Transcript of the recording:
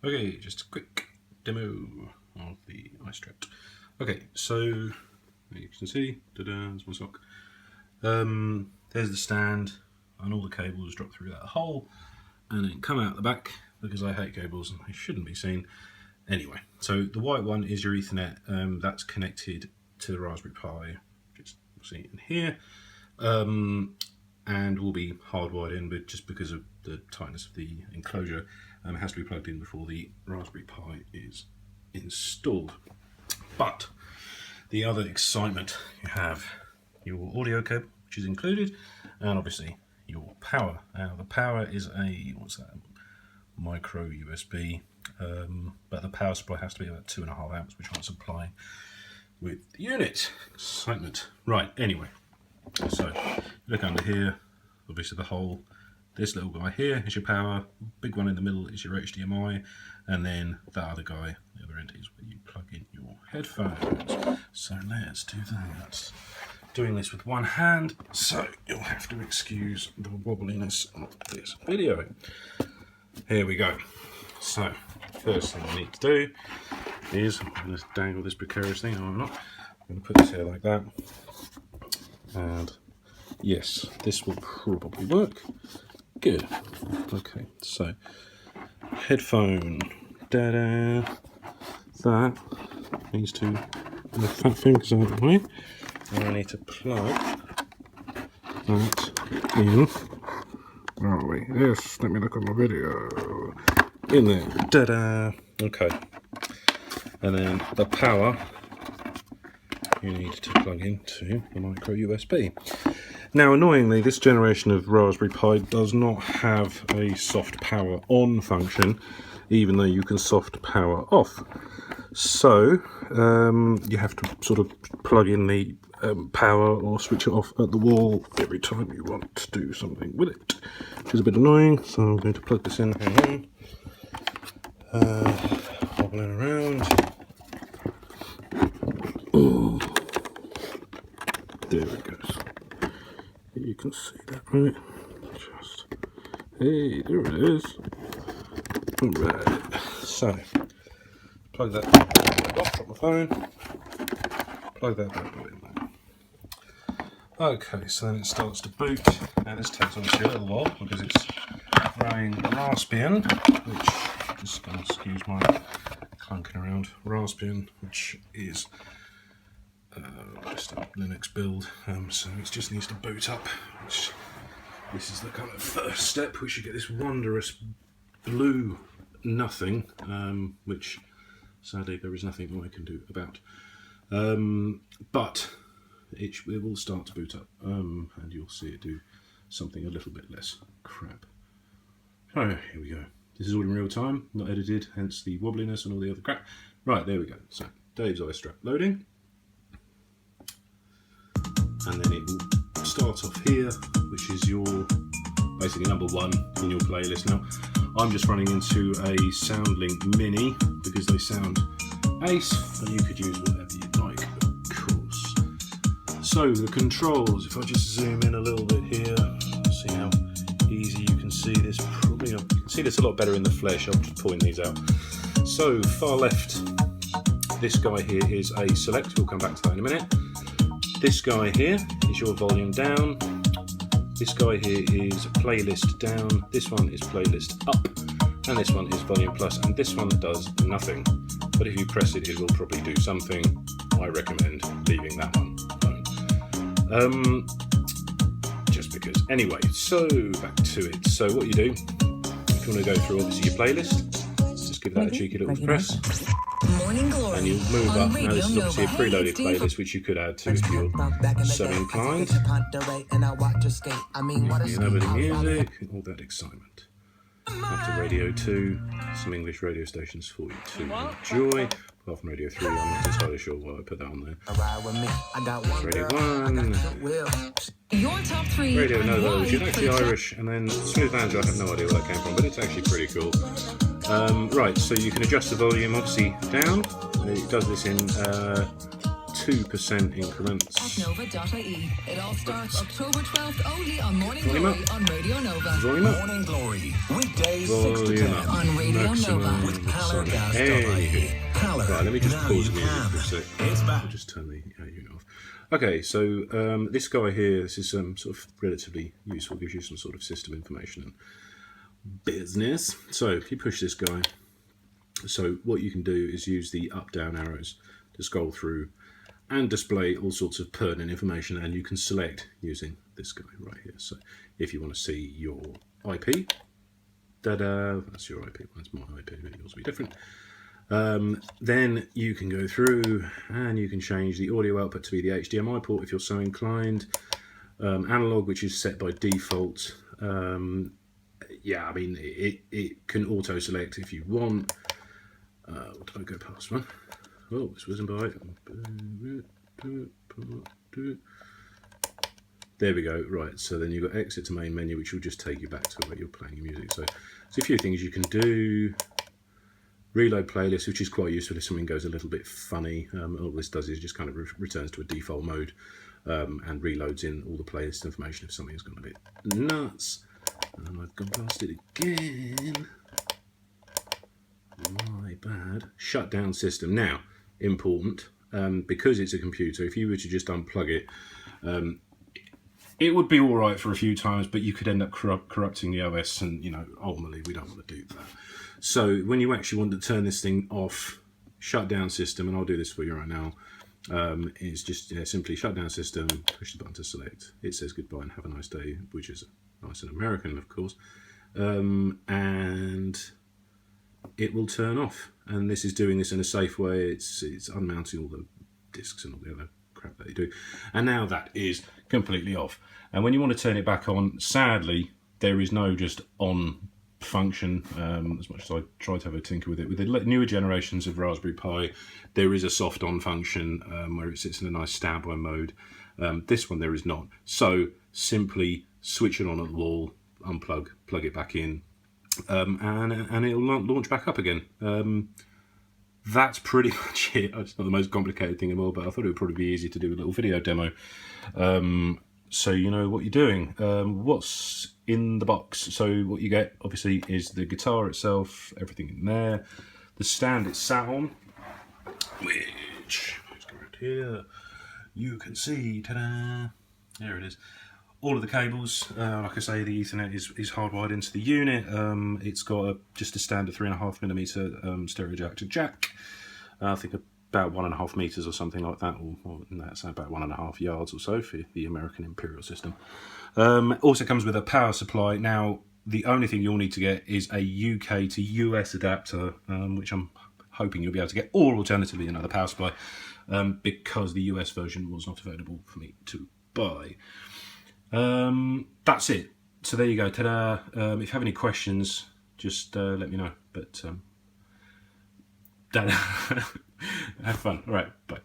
Okay, just a quick demo of the iStrat. Okay, so you can see, there's my sock. There's the stand, and all the cables drop through that hole and then come out the back because I hate cables and they shouldn't be seen. Anyway, so the white one is your Ethernet, that's connected to the Raspberry Pi, which you see in here, and will be hardwired in, but just because of the tightness of the enclosure, it has to be plugged in before the Raspberry Pi is installed. But the other excitement, you have your audio cable, which is included, and obviously your power. Now the power is a, what's that, micro USB, but the power supply has to be about 2.5 amps, which I'm supplying with the unit. Excitement. Right, anyway, so look under here, obviously the hole. This little guy here is your power, big one in the middle is your HDMI, and then that other guy, the other end, is where you plug in your headphones. So let's do that. Doing this with one hand, so you'll have to excuse the wobbliness of this video. Here we go. So, first thing I need to do is, I'm going to dangle this precarious thing, no I'm not. I'm going to put this here like that, and yes, this will probably work. Good. Okay, so headphone, da-da, that needs to move fat fingers out of the way, and I need to plug that in. Where are we? Yes, let me look at my video. In there, da-da. Okay, and then the power you need to plug into the micro USB. Now, annoyingly, this generation of Raspberry Pi does not have a soft power on function, even though you can soft power off. So, you have to sort of plug in the power or switch it off at the wall every time you want to do something with it, which is a bit annoying. So I'm going to plug this in, hang on, wobbling around. Oh. There it goes. You can see that, right? Just, hey, there it is. Alright, so plug that off, drop my phone, plug that back in there. Okay, so then it starts to boot. Now this takes obviously a little while because it's running Raspbian, which, just going to excuse my clunking around, Raspbian, which is just a Linux build, so it just needs to boot up, which this is the kind of first step. We should get this wondrous blue nothing, which sadly there is nothing I can do about, but it will start to boot up, and you'll see it do something a little bit less crap. Oh, here we go. This is all in real time, not edited, hence the wobbliness and all the other crap. Right, there we go. So Dave's iStrat loading. And then it will start off here, which is your basically number one in your playlist. Now, I'm just running into a SoundLink Mini because they sound ace, but you could use whatever you'd like, of course. So the controls, if I just zoom in a little bit here, see how easy you can see this. Probably you can see this a lot better in the flesh. I'll just point these out. So far left, this guy here is a select. We'll come back to that in a minute. This guy here is your volume down. This guy here is playlist down. This one is playlist up. And this one is volume plus. And this one does nothing. But if you press it, it will probably do something. I recommend leaving that one alone. Just because. Anyway, so back to it. So what you do, if you want to go through obviously your playlist, just give that a cheeky little press. Morning Glory, and you'll move up. Now this is obviously a preloaded playlist which you could add to if you're so inclined. You know, a bit of music, all that excitement. After Radio 2, some English radio stations for you to enjoy. Apart from Radio 3, I'm not entirely sure why I put that on there. Radio 1. Your top 3 Radio Nova, which is actually Irish, and then Smooth Manager, I have no idea where that came from, but it's actually pretty cool. Right, so you can adjust the volume obviously down. It does this in 2% increments. Nova.ie. It all starts October 12th only on Morning Volume Glory up. on Radio Nova. Volume up. Morning Glory, weekdays 6 to Volume 10 up. On Radio Maximum Nova. with excitement. Hallergas.ie. Haller, Right, let me just now pause you the music can. for a sec. It's back. I'll just turn the unit off. Okay, so this guy here, this is sort of relatively useful, gives you some sort of system information and business. So if you push this guy, so what you can do is use the up-down arrows to scroll through and display all sorts of pertinent information, and you can select using this guy right here. So if you want to see your IP, that's your IP, that's my IP, but yours will be different. Then you can go through and you can change the audio output to be the HDMI port if you're so inclined. Analog, which is set by default. Yeah, I mean, it can auto-select if you want. What did I go past one? Oh, this wasn't by. There we go. Right, so then you've got exit to main menu, which will just take you back to where you're playing your music. So there's a few things you can do. Reload playlist, which is quite useful if something goes a little bit funny. All this does is just kind of returns to a default mode and reloads in all the playlist information if something's gone a bit nuts. And I've gone past it again. My bad. Shutdown system. Now, important, because it's a computer, if you were to just unplug it, it would be all right for a few times, but you could end up corrupting the OS, and ultimately we don't want to do that. So when you actually want to turn this thing off, shutdown system, and I'll do this for you right now, is just simply shutdown system, push the button to select. It says goodbye and have a nice day, which is nice and American, of course, and it will turn off. And this is doing this in a safe way. It's unmounting all the discs and all the other crap that you do. And now that is completely off. And when you want to turn it back on, sadly, there is no just on function, as much as I try to have a tinker with it. With the newer generations of Raspberry Pi, there is a soft on function where it sits in a nice standby mode. This one there is not. So simply switch it on at the wall, unplug, plug it back in, and it'll launch back up again. That's pretty much it. It's not the most complicated thing in the world, but I thought it would probably be easy to do a little video demo. So you know what you're doing. What's in the box? So what you get, obviously, is the guitar itself, everything in there. The stand it's sat on, which, let's go around here, you can see, ta-da, there it is. All of the cables, like I say, the Ethernet is hardwired into the unit. It's got just a standard 3.5mm stereo jack to jack. I think about 1.5 meters or something like that, or that's about 1.5 yards or so for the American Imperial system. Also comes with a power supply. Now, the only thing you'll need to get is a UK to US adapter, which I'm hoping you'll be able to get, or alternatively another power supply, because the US version was not available for me to buy. That's it. So there you go. Ta-da. If you have any questions, just let me know. But have fun. All right. Bye.